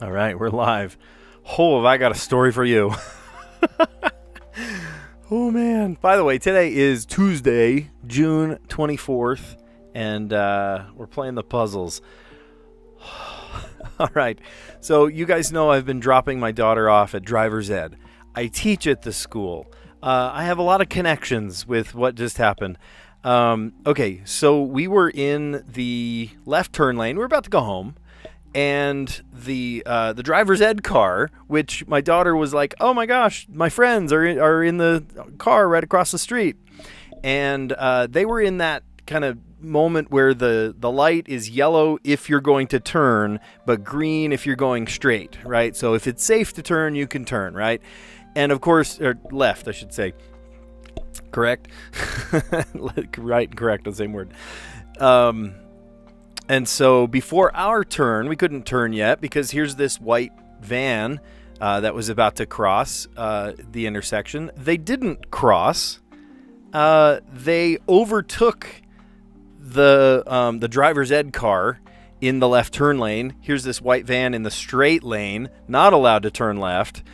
All right, we're live. Oh, have I got a story for you. Oh, man. By the way, today is Tuesday, June 24th, and we're playing the puzzles. All right. So you guys know I've been dropping my daughter off at driver's ed. I teach at the school. I have a lot of connections with what just happened. Okay, so we were in the left turn lane. We're about to go home. And the driver's ed car, which my daughter was like, oh my gosh, my friends are in the car right across the street. And they were in that kind of moment where the light is yellow if you're going to turn, but green if you're going straight, right? So if it's safe to turn, you can turn, right? And of course, or left, I should say. Correct? Right and correct, the same word. And so before our turn, we couldn't turn yet because here's this white van that was about to cross the intersection. They didn't cross. They overtook the driver's ed car in the left turn lane. Here's this white van in the straight lane, not allowed to turn left,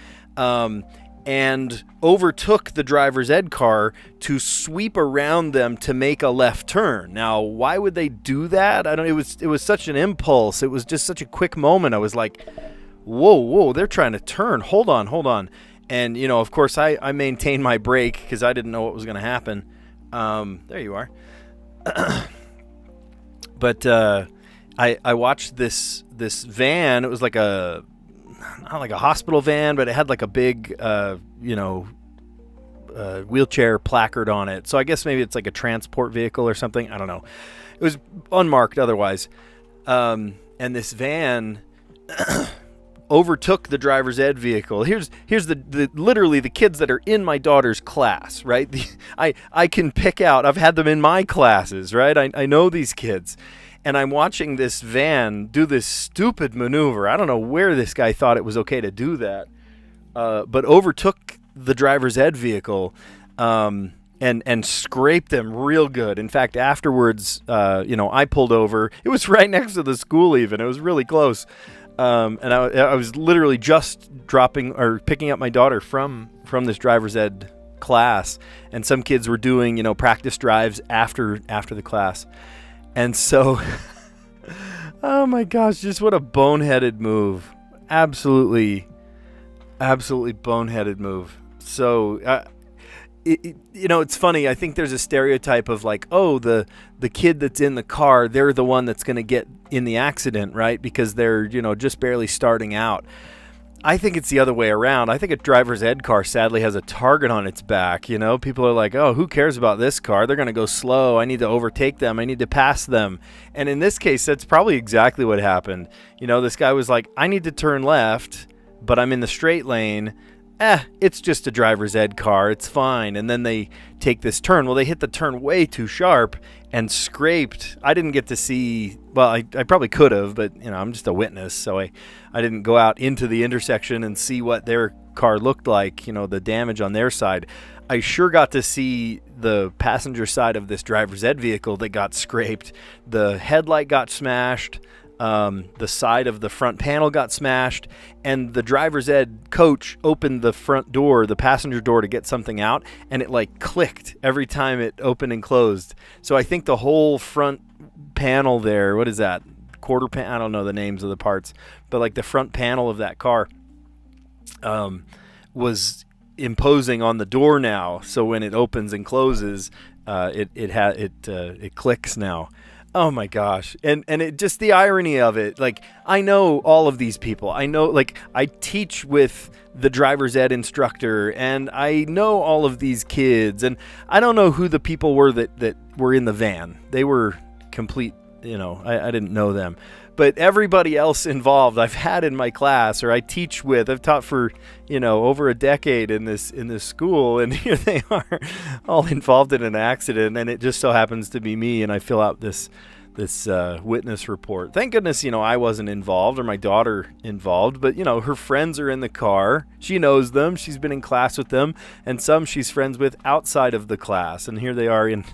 and overtook the driver's ed car to sweep around them to make a left turn. Now, why would they do that? It was such an impulse. It was just such a quick moment. I was like, whoa, they're trying to turn. Hold on. And, of course, I maintained my brake because I didn't know what was going to happen. There you are. But I watched this van. It was like not like a hospital van, but it had like a big, wheelchair placard on it. So I guess maybe it's like a transport vehicle or something. I don't know. It was unmarked otherwise. And this van overtook the driver's ed vehicle. Here's the literally the kids that are in my daughter's class, right? I can pick out. I've had them in my classes, right? I know these kids. And I'm watching this van do this stupid maneuver. I don't know where this guy thought it was okay to do that, but overtook the driver's ed vehicle and scraped them real good. In fact, afterwards, I pulled over. It was right next to the school even. It was really close. And I was literally just picking up my daughter from this driver's ed class. And some kids were doing, practice drives after the class. And so, oh my gosh, just what a boneheaded move. Absolutely boneheaded move. So, it's funny. I think there's a stereotype of like, oh, the kid that's in the car, they're the one that's going to get in the accident, right? Because they're, just barely starting out. I think it's the other way around. I think a driver's ed car sadly has a target on its back. People are like, oh, who cares about this car? They're going to go slow. I need to overtake them. I need to pass them. And in this case, that's probably exactly what happened. This guy was like, I need to turn left, but I'm in the straight lane. It's just a driver's ed car. It's fine. And then they take this turn. Well, they hit the turn way too sharp and scraped. I didn't get to see, well, I probably could have, but, I'm just a witness. So I didn't go out into the intersection and see what their car looked like, the damage on their side. I sure got to see the passenger side of this driver's ed vehicle that got scraped. The headlight got smashed. The side of the front panel got smashed, and the driver's ed coach opened the front door, the passenger door, to get something out, and it like clicked every time it opened and closed. So I think the whole front panel there, what is that? I don't know the names of the parts, but like the front panel of that car was imposing on the door now. So when it opens and closes, it clicks now. Oh my gosh. And it just the irony of it. Like, I know all of these people. I know, like, I teach with the driver's ed instructor, and I know all of these kids, and I don't know who the people were that were in the van. They were complete, I didn't know them. But everybody else involved I've had in my class, or I teach with. I've taught for, over a decade in this school, and here they are all involved in an accident, and it just so happens to be me, and I fill out this witness report. Thank goodness, I wasn't involved, or my daughter involved, but, her friends are in the car. She knows them. She's been in class with them, and some she's friends with outside of the class, and here they are in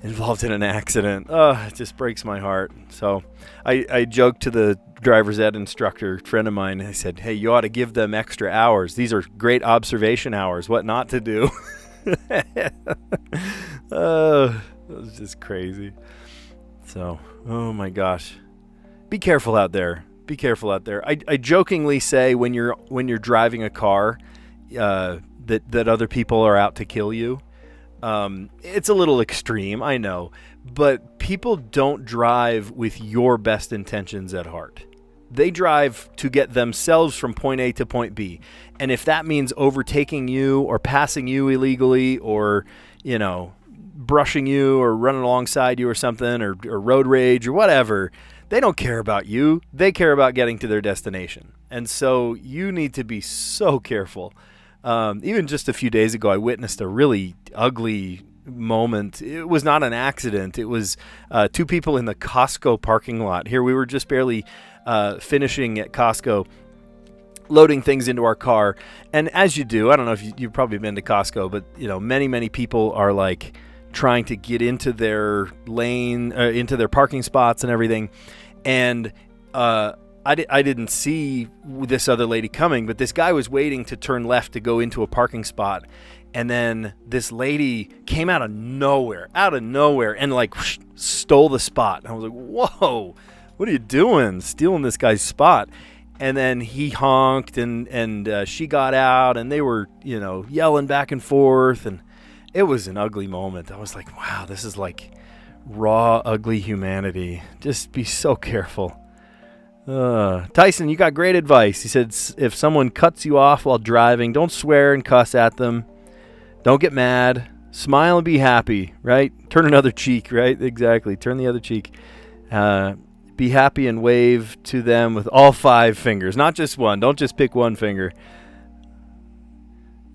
involved in an accident. It just breaks my heart. So I joked to the driver's ed instructor, friend of mine. I said, hey, you ought to give them extra hours. These are great observation hours. What not to do. It was just crazy. So, oh my gosh. Be careful out there. Be careful out there. I jokingly say when you're driving a car that other people are out to kill you. It's a little extreme, I know, but people don't drive with your best intentions at heart. They drive to get themselves from point A to point B. And if that means overtaking you or passing you illegally or, brushing you or running alongside you or something or road rage or whatever, they don't care about you. They care about getting to their destination. And so you need to be so careful. Even just a few days ago, I witnessed a really ugly moment. It was not an accident. It was two people in the Costco parking lot. Here we were just barely finishing at Costco, loading things into our car. And as you do, I don't know if you've probably been to Costco, but many people are like trying to get into their lane, into their parking spots and everything. And I didn't see this other lady coming, but this guy was waiting to turn left to go into a parking spot. And then this lady came out of nowhere, and like stole the spot. And I was like, whoa, what are you doing? Stealing this guy's spot. And then he honked and she got out and they were, yelling back and forth. And it was an ugly moment. I was like, wow, this is like raw, ugly humanity. Just be so careful. Tyson, you got great advice. He said, if someone cuts you off while driving, don't swear and cuss at them. Don't get mad. Smile and be happy, right? Turn another cheek, right? Exactly. Turn the other cheek. Be happy and wave to them with all 5 fingers, not just one. Don't just pick one finger.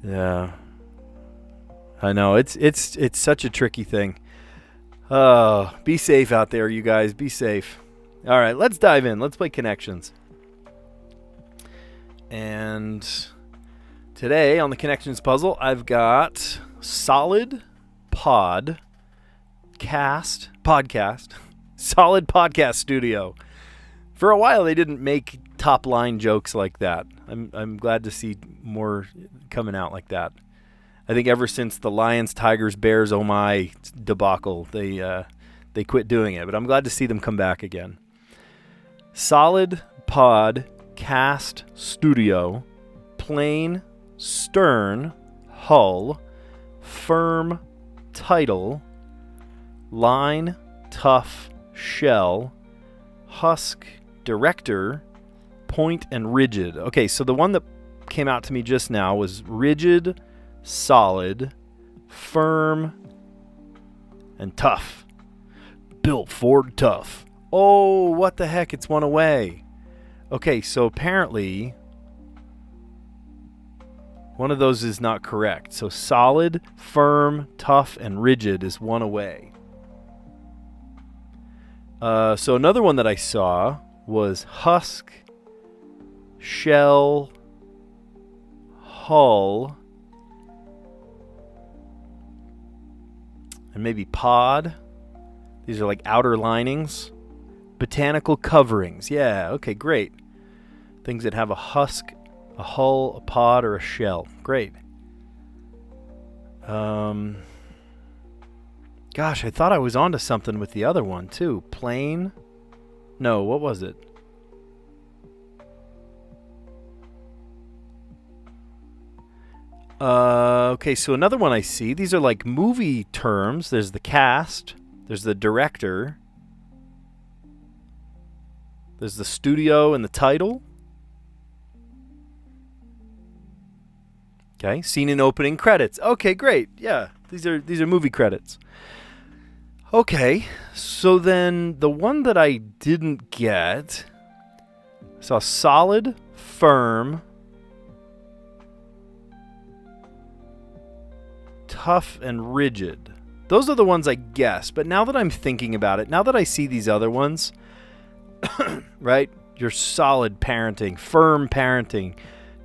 Yeah. I know. It's such a tricky thing. Be safe out there, you guys. Be safe. All right, let's dive in. Let's play Connections. And today on the Connections puzzle, I've got Solid Podcast, Solid Podcast Studio. For a while, they didn't make top line jokes like that. I'm glad to see more coming out like that. I think ever since the Lions, Tigers, Bears, oh my debacle, they quit doing it. But I'm glad to see them come back again. Solid Podcast Studio, plain, stern, hull, firm, title, line, tough, shell, husk, director, point, and rigid. Okay, so the one that came out to me just now was rigid, solid, firm, and tough. Built Ford tough. Oh, what the heck? It's one away. Okay, so apparently one of those is not correct. So solid, firm, tough, and rigid is one away. So another one that I saw was husk, shell, hull, and maybe pod. These are like outer linings. Botanical coverings. Yeah, okay, great. Things that have a husk, a hull, a pod, or a shell. Great. Gosh, I thought I was onto something with the other one, too. Plain? No, what was it? Okay, so another one I see. These are like movie terms. There's the cast. There's the director. There's the studio and the title. Okay, scene and opening credits. Okay, great. Yeah, these are movie credits. Okay, so then the one that I didn't get, I saw solid, firm, tough, and rigid. Those are the ones I guessed, but now that I'm thinking about it, now that I see these other ones, right? Your solid parenting, firm parenting,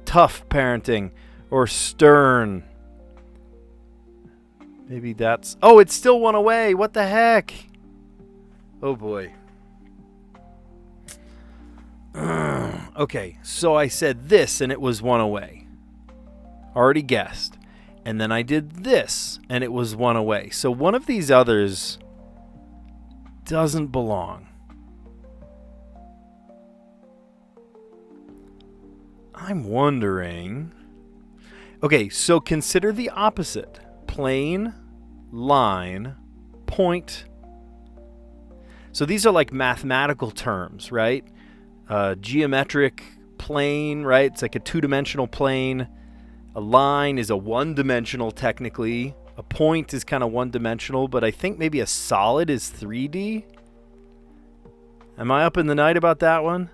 tough parenting, or stern. Maybe that's... Oh, it's still one away. What the heck? Oh, boy. Okay, so I said this, and it was one away. Already guessed. And then I did this, and it was one away. So one of these others doesn't belong. I'm wondering... Okay, so consider the opposite. Plane, line, point. So these are like mathematical terms, right? Geometric plane, right? It's like a two-dimensional plane. A line is a one-dimensional, technically. A point is kind of one-dimensional, but I think maybe a solid is 3D. Am I up in the night about that one?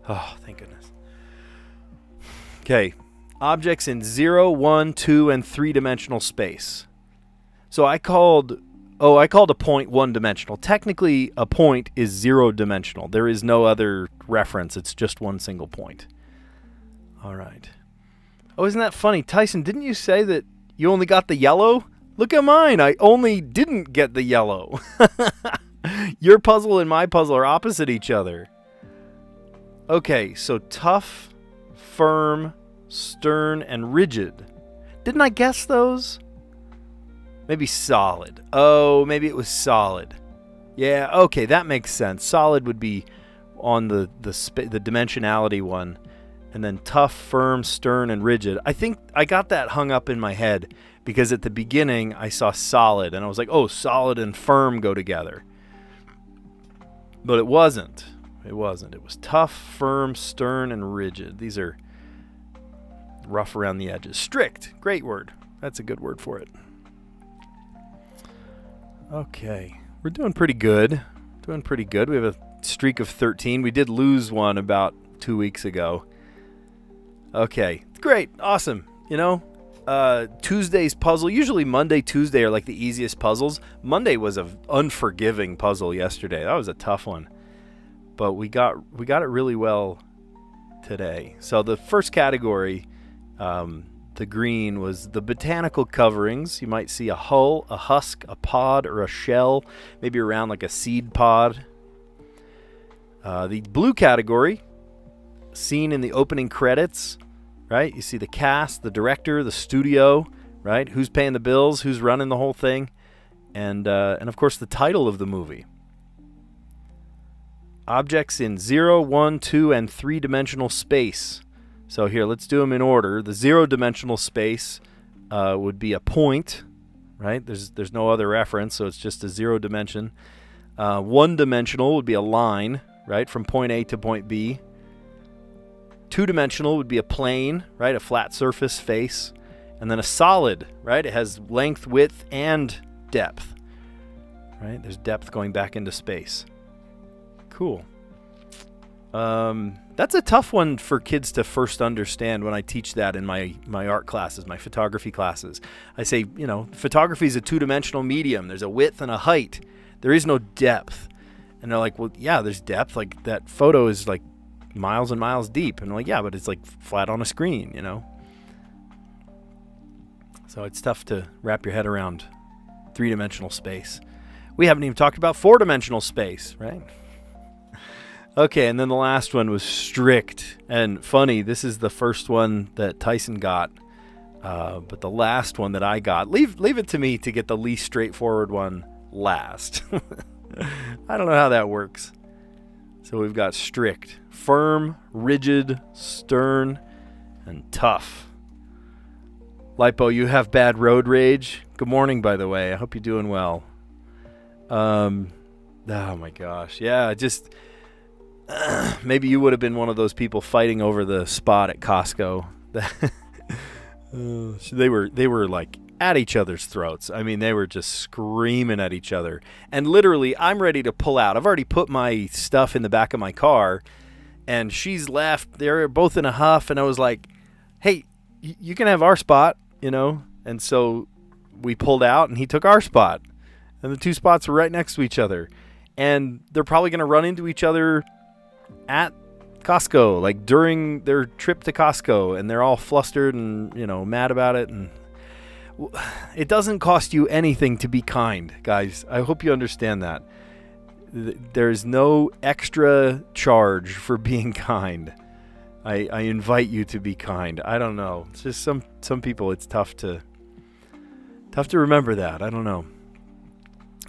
Oh, thank goodness. Okay. Objects in 0, 1, 2, and 3-dimensional space. So I called a point one-dimensional. Technically, a point is 0-dimensional. There is no other reference. It's just one single point. All right. Oh, isn't that funny? Tyson, didn't you say that you only got the yellow? Look at mine. I only didn't get the yellow. Your puzzle and my puzzle are opposite each other. Okay, so tough, firm, stern, and rigid. Didn't I guess those? Maybe solid. Oh, maybe it was solid. Yeah, okay, that makes sense. Solid would be on the dimensionality one. And then tough, firm, stern, and rigid. I think I got that hung up in my head because at the beginning I saw solid. And I was like, oh, solid and firm go together. But it wasn't. It wasn't. It was tough, firm, stern, and rigid. These are rough around the edges. Strict. Great word. That's a good word for it. Okay. We're doing pretty good. Doing pretty good. We have a streak of 13. We did lose one about 2 weeks ago. Okay. Great. Awesome. You know, Tuesday's puzzle, usually Monday, Tuesday are like the easiest puzzles. Monday was an unforgiving puzzle yesterday. That was a tough one. But we got it really well today. So the first category, the green, was the botanical coverings. You might see a hull, a husk, a pod, or a shell, maybe around like a seed pod. The blue category, seen in the opening credits, right? You see the cast, the director, the studio, right? Who's paying the bills, who's running the whole thing, and of course the title of the movie. Objects in 0, 1, 2, and 3-dimensional space. So here, let's do them in order. The 0-dimensional space would be a point, right? There's no other reference, so it's just a 0 dimension. 1-dimensional would be a line, right, from point A to point B. 2-dimensional would be a plane, right, a flat surface face. And then a solid, right? It has length, width, and depth, right? There's depth going back into space. Cool. That's a tough one for kids to first understand when I teach that in my art classes, my photography classes. I say, you know, photography is a 2-dimensional medium. There's a width and a height. There is no depth. And they're like, well, yeah, there's depth. Like, that photo is like miles and miles deep. And I'm like, yeah, but it's like flat on a screen, you know? So it's tough to wrap your head around 3-dimensional space. We haven't even talked about 4-dimensional space, right? Okay, and then the last one was strict. And funny, this is the first one that Tyson got. But the last one that I got, leave it to me to get the least straightforward one last. I don't know how that works. So we've got strict, firm, rigid, stern, and tough. Lipo, you have bad road rage? Good morning, by the way. I hope you're doing well. Oh my gosh. Yeah, just... maybe you would have been one of those people fighting over the spot at Costco. They were like at each other's throats. I mean, they were just screaming at each other. And literally, I'm ready to pull out. I've already put my stuff in the back of my car, and she's left. They're both in a huff, and I was like, hey, you can have our spot, you know? And so we pulled out, and he took our spot. And the two spots were right next to each other. And they're probably going to run into each other at Costco, like during their trip to Costco, and they're all flustered and, you know, mad about it. And It doesn't cost you anything to be kind, guys. I hope you understand that. There's no extra charge for being kind. I invite you to be kind. I don't know. It's just some people, it's tough to remember that. I don't know.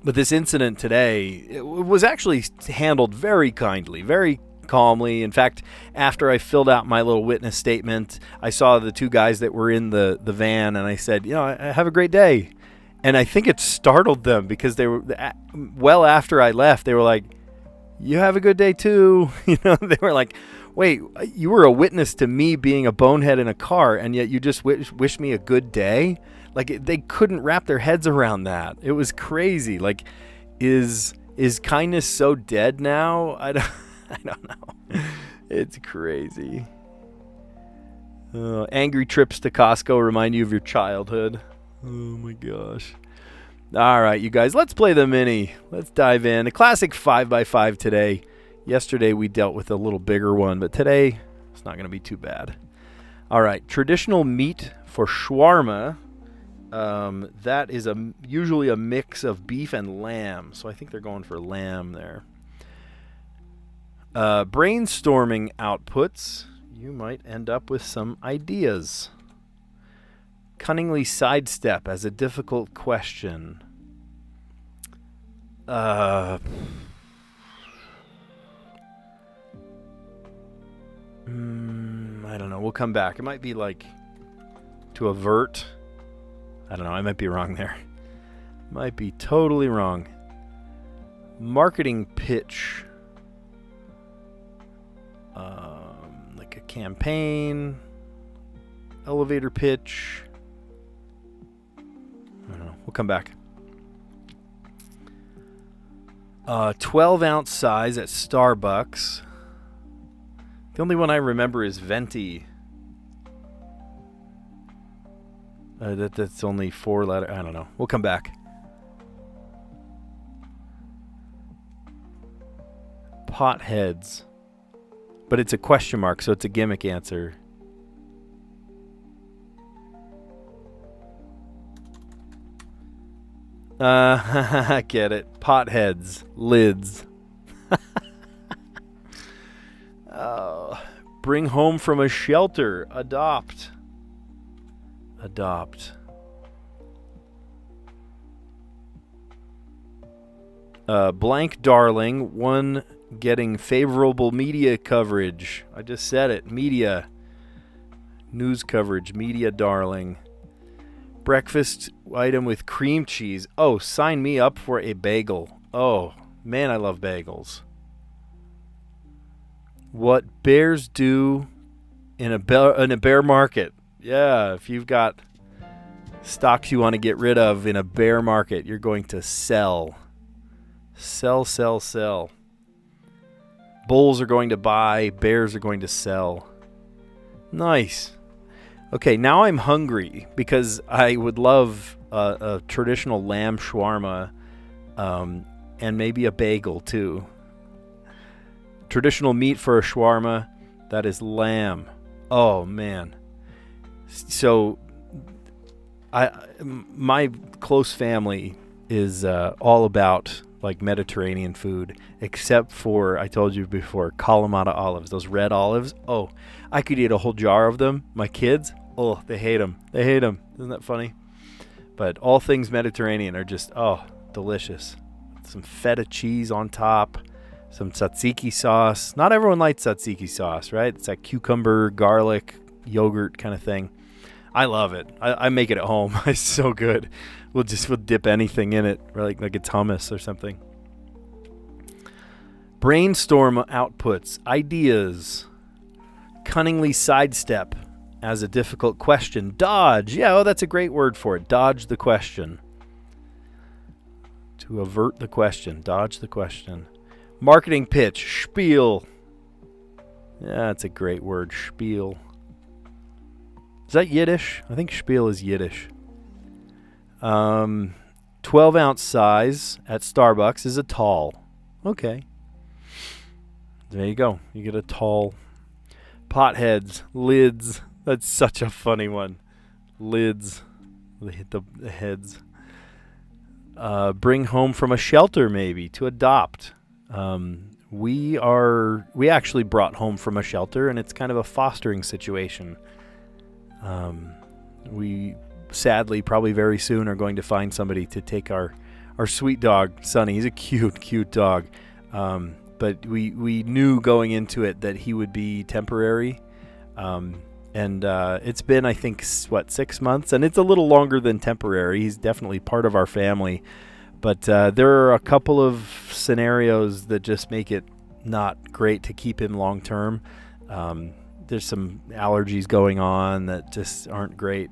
But this incident today, it was actually handled very kindly, very calmly. In fact, after I filled out my little witness statement, I saw the two guys that were in the van, and I said, have a great day. And I think it startled them because they were, well after I left, they were like, you have a good day too. They were like, wait, you were a witness to me being a bonehead in a car, and yet you just wish me a good day? Like, they couldn't wrap their heads around that. It was crazy. Like, is kindness so dead now? I don't know. It's crazy. Angry trips to Costco remind you of your childhood. Oh my gosh. All right, you guys, let's play the mini. Let's dive in. A classic 5x5 today. Yesterday we dealt with a little bigger one, but today it's not going to be too bad. All right, traditional meat for shawarma. That is usually a mix of beef and lamb. So I think they're going for lamb there. Brainstorming outputs. You might end up with some ideas. Cunningly sidestep as a difficult question. I don't know. We'll come back. It might be like to avert. I don't know. I might be wrong there. Might be totally wrong. Marketing pitch. Like a campaign. Elevator pitch. I don't know. We'll come back. 12-ounce size at Starbucks. The only one I remember is venti. That's only 4 letters. I don't know. We'll come back. Potheads. But it's a question mark, so it's a gimmick answer. I get it. Potheads. Lids. Bring home from a shelter. Adopt. Blank darling. One getting favorable media coverage. I just said it. Media. News coverage. Media darling. Breakfast item with cream cheese. Oh, sign me up for a bagel. Oh, man, I love bagels. What bears do in a bear market. Yeah, if you've got stocks you want to get rid of in a bear market, you're going to sell. Sell. Bulls are going to buy. Bears are going to sell. Nice. Okay, now I'm hungry because I would love a traditional lamb shawarma and maybe a bagel too. Traditional meat for a shawarma, that is lamb. Oh, man. So my close family is all about like Mediterranean food, except for, I told you before, Kalamata olives, those red olives. Oh, I could eat a whole jar of them. My kids, oh, they hate them. Isn't that funny? But all things Mediterranean are just, oh, delicious. Some feta cheese on top, some tzatziki sauce. Not everyone likes tzatziki sauce, right? It's that cucumber, garlic, yogurt kind of thing. I love it. I make it at home. It's so good. We'll dip anything in it, like it's hummus or something. Brainstorm outputs, ideas. Cunningly sidestep as a difficult question. Dodge. Yeah, that's a great word for it. Dodge the question. To avert the question. Dodge the question. Marketing pitch. Spiel. Yeah, that's a great word. Spiel. Is that Yiddish? I think spiel is Yiddish. 12-ounce size at Starbucks is a tall. Okay. There you go. You get a tall. Potheads. Lids. That's such a funny one. Lids. They hit the heads. Bring home from a shelter, maybe to adopt. We actually brought home from a shelter, and it's kind of a fostering situation. We sadly probably very soon are going to find somebody to take our sweet dog Sonny. He's a cute dog, but we knew going into it that he would be temporary. And it's been, I think, 6 months, and it's a little longer than temporary. He's definitely part of our family, but there are a couple of scenarios that just make it not great to keep him long term. There's some allergies going on that just aren't great.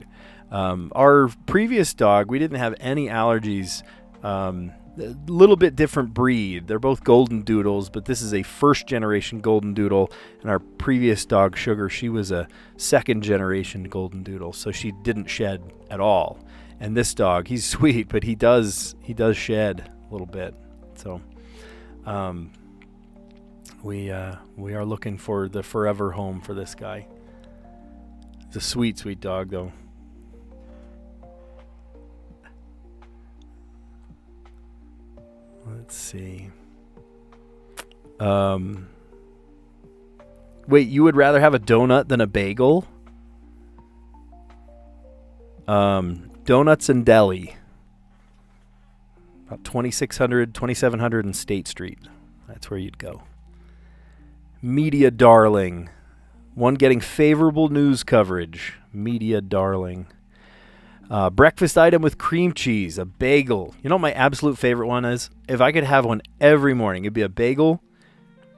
Our previous dog, we didn't have any allergies. A little bit different breed. They're both golden doodles, but this is a first generation golden doodle, and our previous dog Sugar, she was a second generation golden doodle, so she didn't shed at all. And this dog, he's sweet, but he does shed a little bit. So we are looking for the forever home for this guy. It's a sweet dog though. Let's see. Wait, you would rather have a donut than a bagel? Donuts and Deli. About 2700 and State Street. That's where you'd go. Media darling. One getting favorable news coverage. Media darling. Breakfast item with cream cheese, a bagel. You know what my absolute favorite one is? If I could have one every morning, it'd be a bagel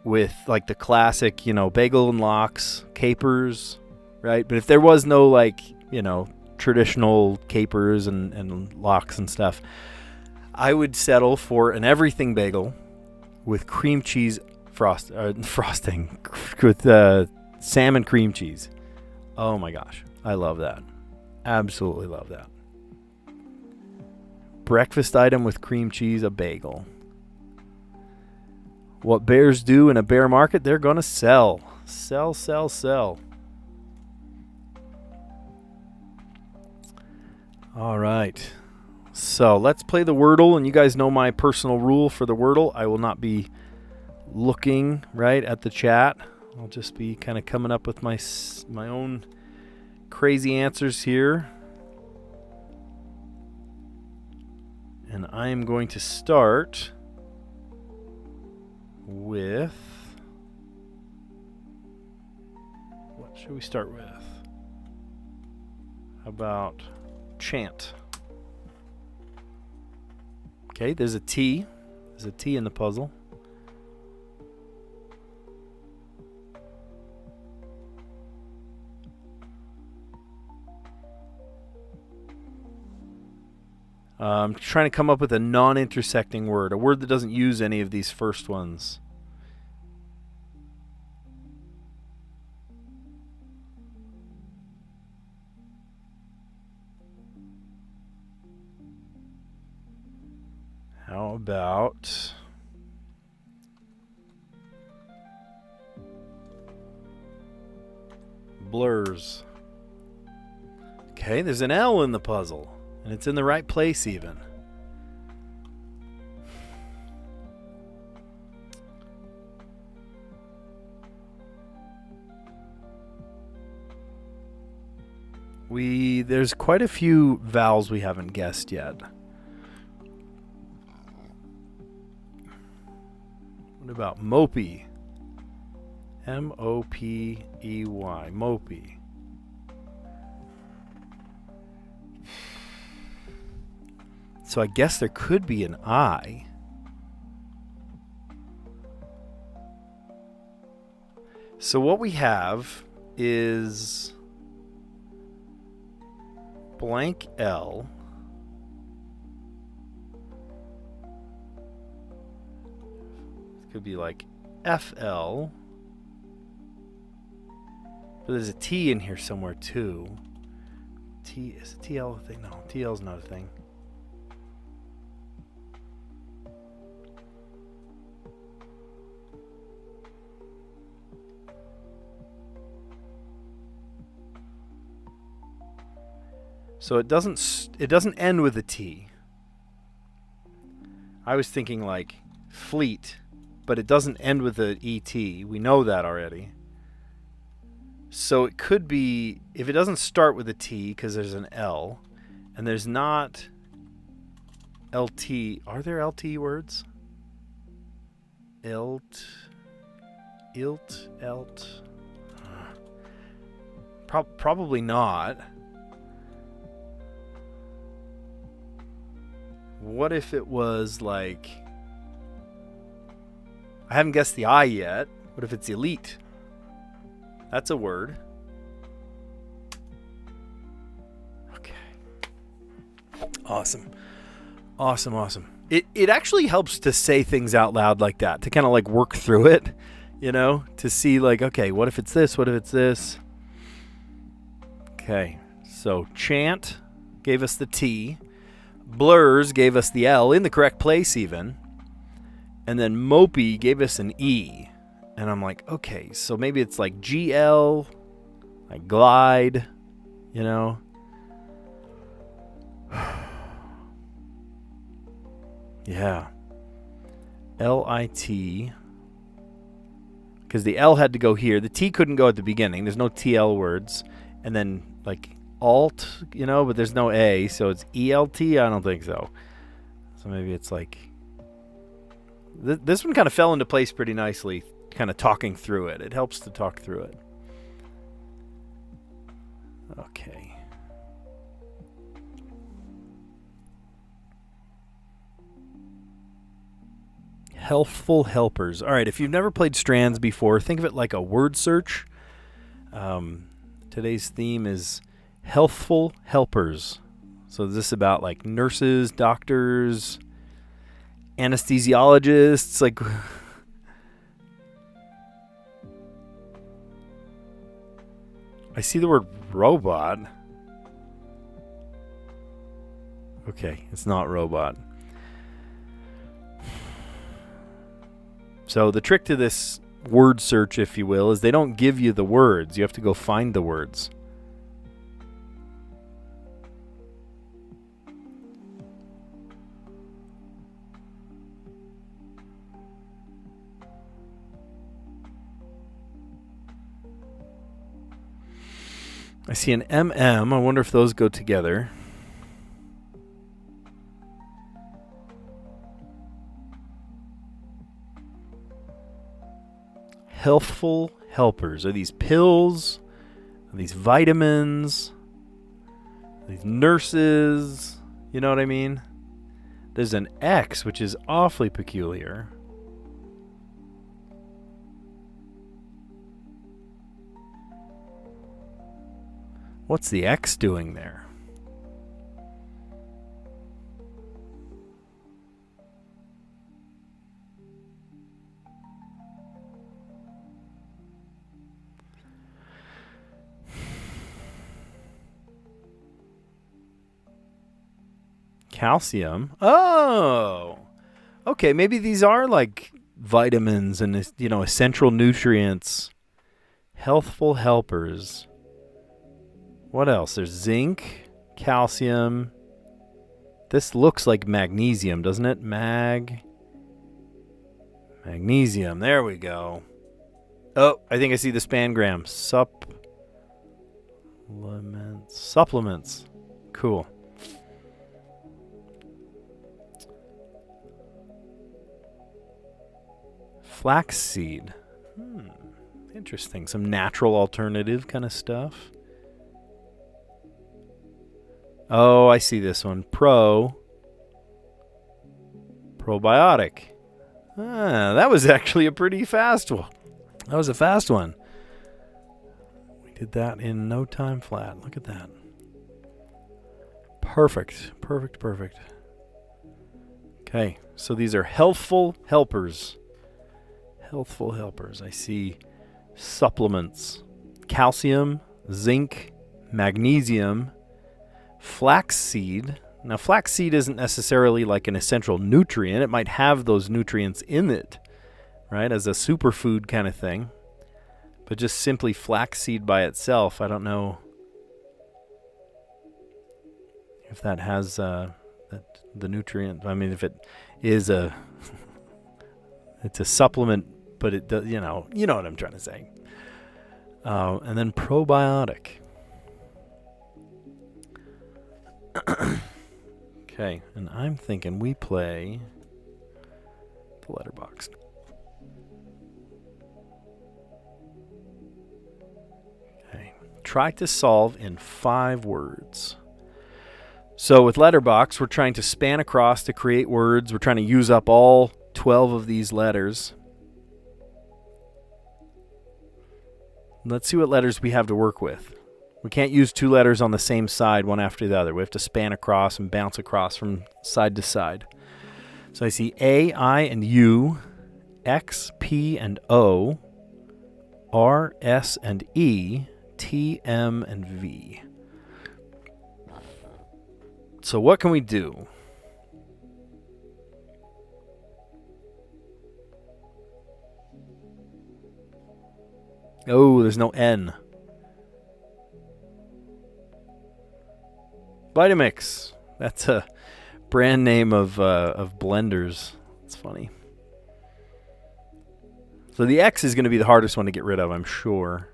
with like the classic, bagel and lox, capers, right? But if there was no traditional capers and lox and stuff, I would settle for an everything bagel with cream cheese frosting with salmon cream cheese. Oh my gosh, I love that. Absolutely love that. Breakfast item with cream cheese, a bagel. What bears do in a bear market, they're going to sell. Sell. All right. So let's play the Wordle, and you guys know my personal rule for the Wordle. I will not be looking right at the chat. I'll just be kind of coming up with my own crazy answers here. And I am going to start with... What should we start with? How about chant? Okay, there's a T. There's a T in the puzzle. I'm trying to come up with a non-intersecting word, a word that doesn't use any of these first ones. How about blurs? Okay, there's an L in the puzzle. And it's in the right place even. There's quite a few vowels we haven't guessed yet. What about mopey? Mopey. Mopey. So I guess there could be an I. So what we have is blank L. It could be like FL. But there's a T in here somewhere too. Is a TL a thing? No, TL's not a thing. So it doesn't end with a T. I was thinking like fleet, but it doesn't end with a ET. We know that already. So it could be, if it doesn't start with a T because there's an L, and there's not LT. Are there LT words? Ilt. Probably not. What if it was like, I haven't guessed the I yet. What if it's elite? That's a word. Okay. Awesome. It actually helps to say things out loud like that, to kind of like work through it, to see like, okay, what if it's this? What if it's this? Okay. So chant gave us the T. Blurs gave us the L in the correct place even. And then mopey gave us an E. And I'm like, okay, so maybe it's like GL, like glide, Yeah. LIT. Because the L had to go here. The T couldn't go at the beginning. There's no TL words. And then like alt, but there's no A, so it's ELT? I don't think so. So maybe it's like... This one kind of fell into place pretty nicely, kind of talking through it. It helps to talk through it. Okay. Healthful helpers. All right, if you've never played Strands before, think of it like a word search. Today's theme is healthful helpers. So is this about like nurses, doctors, anesthesiologists? Like, I see the word robot. Okay, it's not robot. So the trick to this word search, if you will, is they don't give you the words. You have to go find the words. I see an MM. I wonder if those go together. Healthful helpers. Are these pills? Are these vitamins? Are these nurses? You know what I mean? There's an X, which is awfully peculiar. What's the X doing there? Calcium. Oh, okay. Maybe these are like vitamins and essential nutrients. Healthful helpers. What else? There's zinc, calcium. This looks like magnesium, doesn't it? Magnesium. There we go. Oh, I think I see the spangram. Supplements. Cool. Flaxseed. Interesting. Some natural alternative kind of stuff. Oh, I see this one. Probiotic. That was actually a pretty fast one. That was a fast one. We did that in no time flat. Look at that. Perfect. Okay, so these are healthful helpers. Healthful helpers. I see supplements. Calcium, zinc, magnesium, flaxseed. Now, flaxseed isn't necessarily like an essential nutrient. It might have those nutrients in it, right, as a superfood kind of thing. But just simply flaxseed by itself, I don't know. If that has the nutrient, I mean, if it is it's a supplement, but it does, you know what I'm trying to say. And then probiotic. Okay, and I'm thinking we play the letterbox. Okay, try to solve in 5 words. So with letterbox, we're trying to span across to create words. We're trying to use up all 12 of these letters. Let's see what letters we have to work with. We can't use 2 letters on the same side, one after the other. We have to span across and bounce across from side to side. So I see A, I, and U, X, P, and O, R, S, and E, T, M, and V. So what can we do? Oh, there's no N. Vitamix. That's a brand name of blenders. It's funny. So the X is going to be the hardest one to get rid of, I'm sure.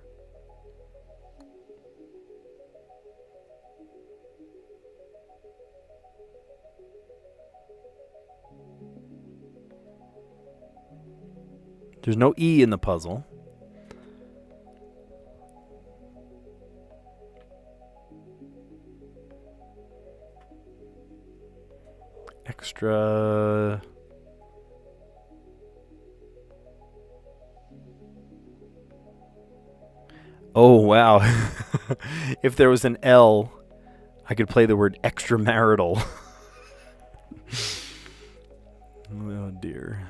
There's no E in the puzzle. Extra. Oh, wow. If there was an L, I could play the word extramarital. Oh, dear.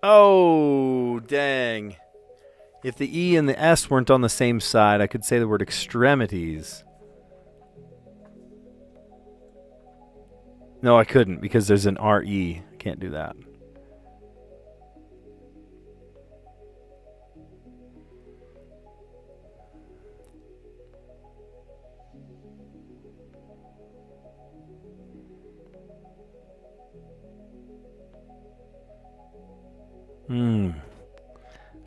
Oh, dang. If the E and the S weren't on the same side, I could say the word extremities. No, I couldn't because there's an R-E. I can't do that. You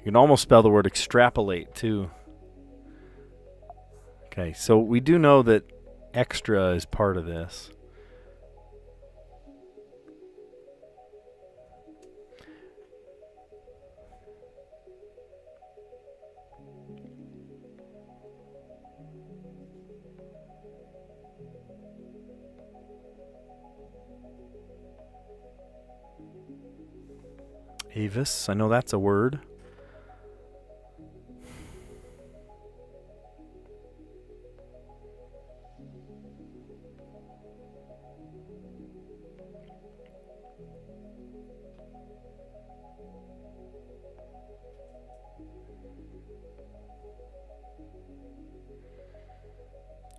can almost spell the word extrapolate, too. Okay, so we do know that extra is part of this. Avis, I know that's a word.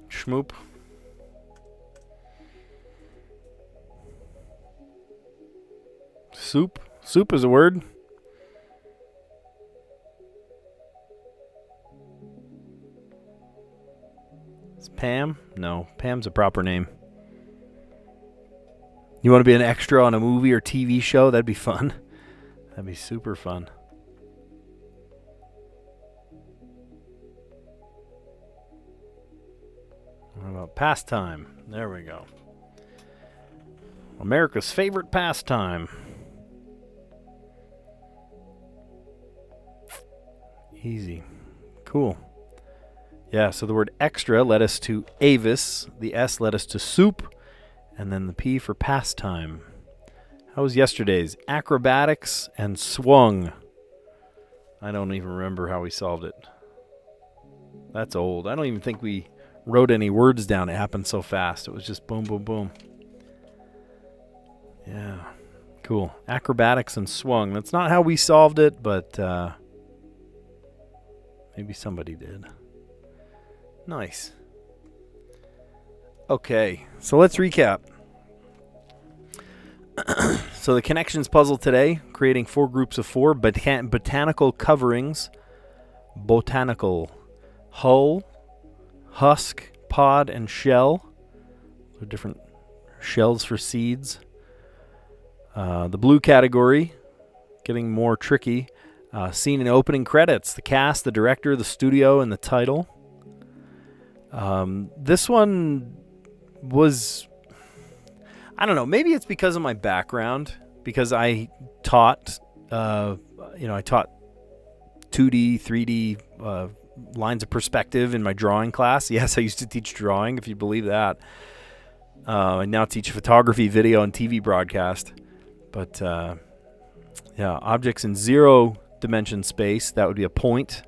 Schmoop. Soup. Soup is a word. Is Pam? No, Pam's a proper name. You want to be an extra on a movie or TV show? That'd be fun. That'd be super fun. What about pastime? There we go. America's favorite pastime. Easy. Cool. Yeah, so the word extra led us to Avis, the S led us to soup, and then the P for pastime. How was yesterday's? Acrobatics and swung. I don't even remember how we solved it. That's old. I don't even think we wrote any words down. It happened so fast. It was just boom, boom, boom. Yeah. Cool. Acrobatics and swung. That's not how we solved it, but maybe somebody did. Nice. Okay, so let's recap. So the connections puzzle today, creating 4 groups of 4 botanical coverings. Botanical. Hull, husk, pod, and shell. They're different shells for seeds. The blue category, getting more tricky. Scene and opening credits. The cast, the director, the studio, and the title. This one was... I don't know. Maybe it's because of my background, because I taught, I taught 2D, 3D lines of perspective in my drawing class. Yes, I used to teach drawing, if you believe that. I now teach photography, video, and TV broadcast. But objects in 0 dimension space, that would be a point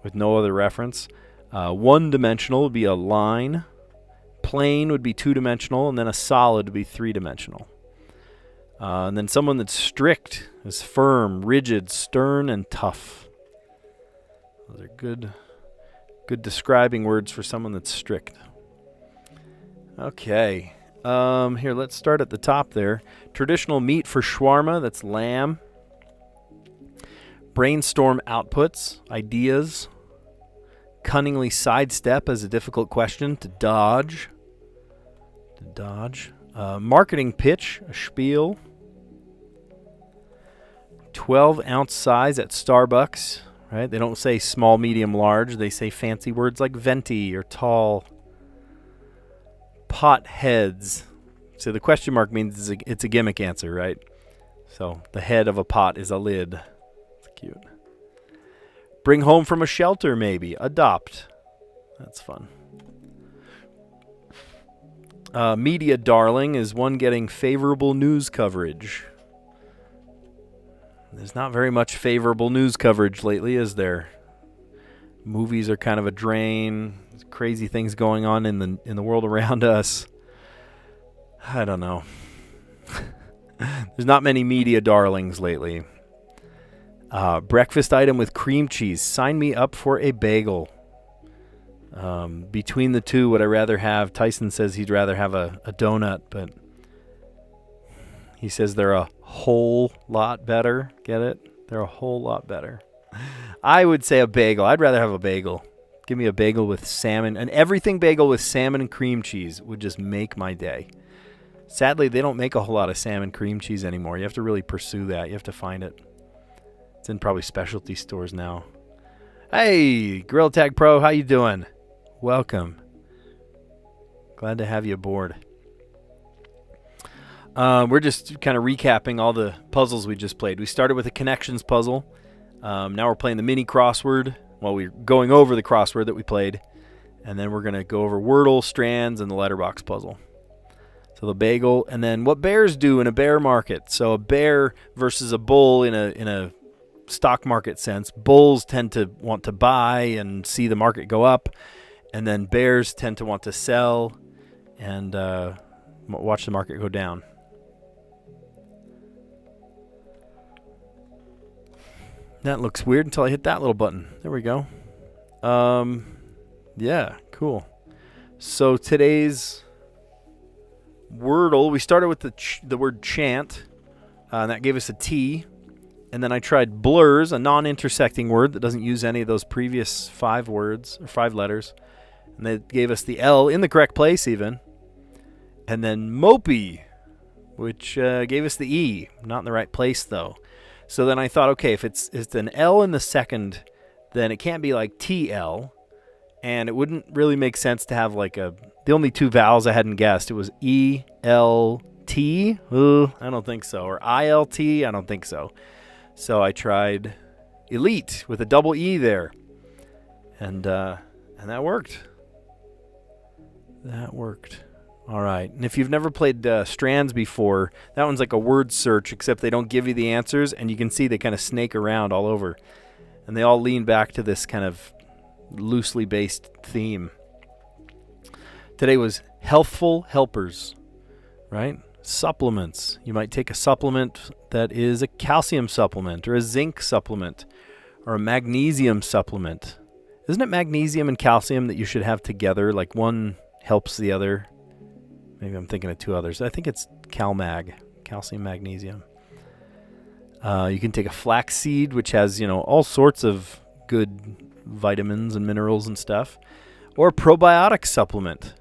with no other reference. 1-dimensional would be a line. Plane would be 2-dimensional, and then a solid would be 3-dimensional. And then someone that's strict is firm, rigid, stern, and tough. Those are good describing words for someone that's strict. Okay. Here, let's start at the top there. Traditional meat for shawarma, that's lamb. Brainstorm outputs, ideas. Cunningly sidestep as a difficult question, to dodge. Marketing pitch, a spiel. 12-ounce size at Starbucks, right? They don't say small, medium, large. They say fancy words like venti or tall. Pot heads. So the question mark means it's a gimmick answer, right? So the head of a pot is a lid. It's cute. Bring home from a shelter, maybe. Adopt. That's fun. Media darling is one getting favorable news coverage. There's not very much favorable news coverage lately, is there? Movies are kind of a drain. There's crazy things going on in the world around us. I don't know. There's not many media darlings lately. Breakfast item with cream cheese. Sign me up for a bagel. Between the two, would I rather have? Tyson says he'd rather have a donut, but he says they're a whole lot better. Get it? They're a whole lot better. I would say a bagel. I'd rather have a bagel. Give me a bagel with salmon. An everything bagel with salmon and cream cheese would just make my day. Sadly, they don't make a whole lot of salmon cream cheese anymore. You have to really pursue that. You have to find it. It's in probably specialty stores now. Hey, Gorilla Tag Pro, how you doing? Welcome. Glad to have you aboard. We're just kind of recapping all the puzzles we just played. We started with a connections puzzle. Now we're playing the mini crossword. Well, we're going over the crossword that we played. And then we're going to go over Wordle, Strands, and the letterbox puzzle. So the bagel, and then what bears do in a bear market. So a bear versus a bull in a stock market sense. Bulls tend to want to buy and see the market go up. And then bears tend to want to sell and watch the market go down. That looks weird until I hit that little button. There we go. Yeah, cool. So today's Wordle, we started with the word chant, and that gave us a T. And then I tried blurs, a non-intersecting word that doesn't use any of those previous 5 words or 5 letters. And they gave us the L in the correct place even. And then mopey, which gave us the E, not in the right place though. So then I thought, okay, if it's an L in the second, then it can't be like TL. And it wouldn't really make sense to have like the only 2 vowels I hadn't guessed. It was E-L-T. I don't think so. Or I-L-T. I don't think so. So I tried elite with a double E there. And that worked. That worked. All right. And if you've never played Strands before, that one's like a word search, except they don't give you the answers, and you can see they kind of snake around all over. And they all lean back to this kind of loosely based theme. Today was healthful helpers, right? Supplements. You might take a supplement that is a calcium supplement or a zinc supplement or a magnesium supplement. Isn't it magnesium and calcium that you should have together? Like one helps the other. Maybe I'm thinking of 2 others. I think it's CalMag. calcium, magnesium. You can take a flax seed, which has, all sorts of good vitamins and minerals and stuff. Or a probiotic supplement,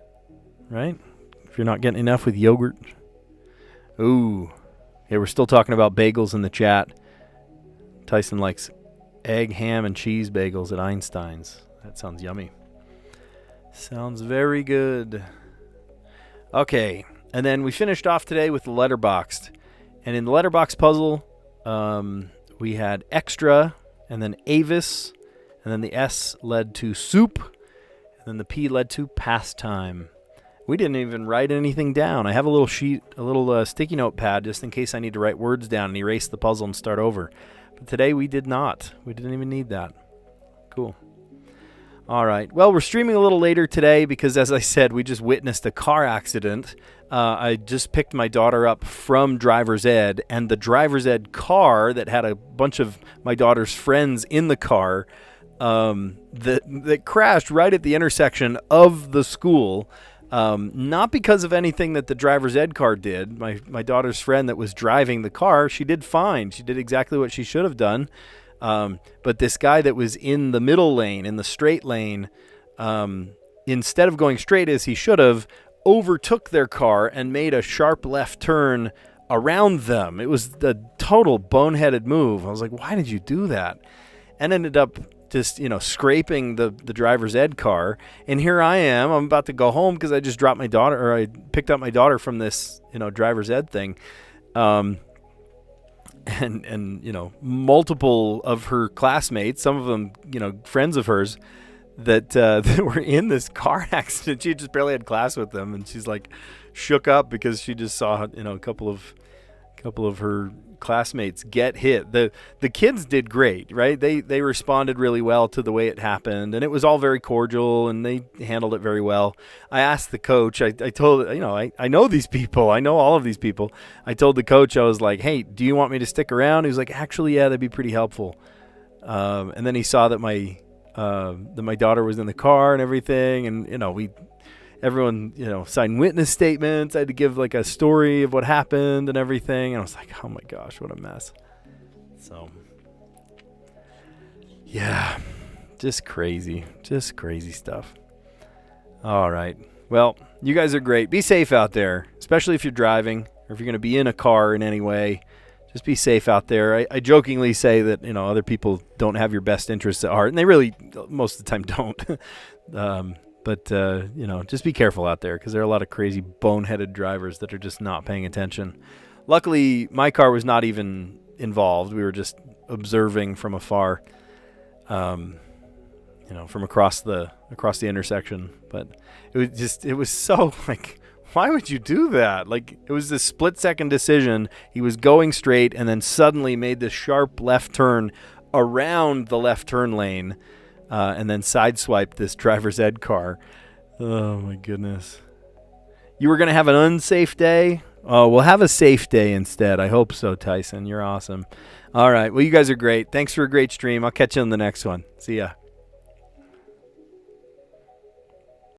right? If you're not getting enough with yogurt. Ooh. Okay, we're still talking about bagels in the chat. Tyson likes egg, ham, and cheese bagels at Einstein's. That sounds yummy. Sounds very good. Okay, and then we finished off today with the letterboxed. And in the letterbox puzzle, we had extra, and then Avis, and then the S led to soup, and then the P led to pastime. We didn't even write anything down. I have a little sheet, a little sticky note pad, just in case I need to write words down and erase the puzzle and start over. But today we did not. We didn't even need that. Cool. All right. Well, we're streaming a little later today because, as I said, we just witnessed a car accident. I just picked my daughter up from driver's ed, and the driver's ed car that had a bunch of my daughter's friends in the car that crashed right at the intersection of the school. Not because of anything that the driver's ed car did. My daughter's friend that was driving the car, she did fine. She did exactly what she should have done. But this guy that was in the middle lane, in the straight lane, instead of going straight as he should have, overtook their car and made a sharp left turn around them. It was the total boneheaded move. I was like, why did you do that? And ended up just, scraping the driver's ed car. And here I am. I'm about to go home because I just dropped my daughter, or I picked up my daughter from this, driver's ed thing. And multiple of her classmates, some of them, friends of hers, that were in this car accident. She just barely had class with them, and she's like shook up because she just saw, a couple of her classmates get hit. The kids did great, right? They responded really well to the way it happened, and it was all very cordial, and they handled it very well. I asked the coach, I told, I know these people. I know all of these people. I told the coach, I was like, hey, do you want me to stick around? He was like, actually, yeah, that'd be pretty helpful. And then he saw that my daughter was in the car and everything, and, everyone, signed witness statements. I had to give like a story of what happened and everything. And I was like, oh my gosh, what a mess. So, yeah, just crazy stuff. All right. Well, you guys are great. Be safe out there, especially if you're driving or if you're going to be in a car in any way. Just be safe out there. I jokingly say that, other people don't have your best interests at heart, and they really most of the time don't. But, just be careful out there because there are a lot of crazy boneheaded drivers that are just not paying attention. Luckily, my car was not even involved. We were just observing from afar, from across the intersection. But it was so like, why would you do that? Like, it was this split-second decision. He was going straight and then suddenly made this sharp left turn around the left turn lane. And then sideswiped this driver's ed car. Oh, my goodness. You were going to have an unsafe day? Oh, we'll have a safe day instead. I hope so, Tyson. You're awesome. All right. Well, you guys are great. Thanks for a great stream. I'll catch you on the next one. See ya.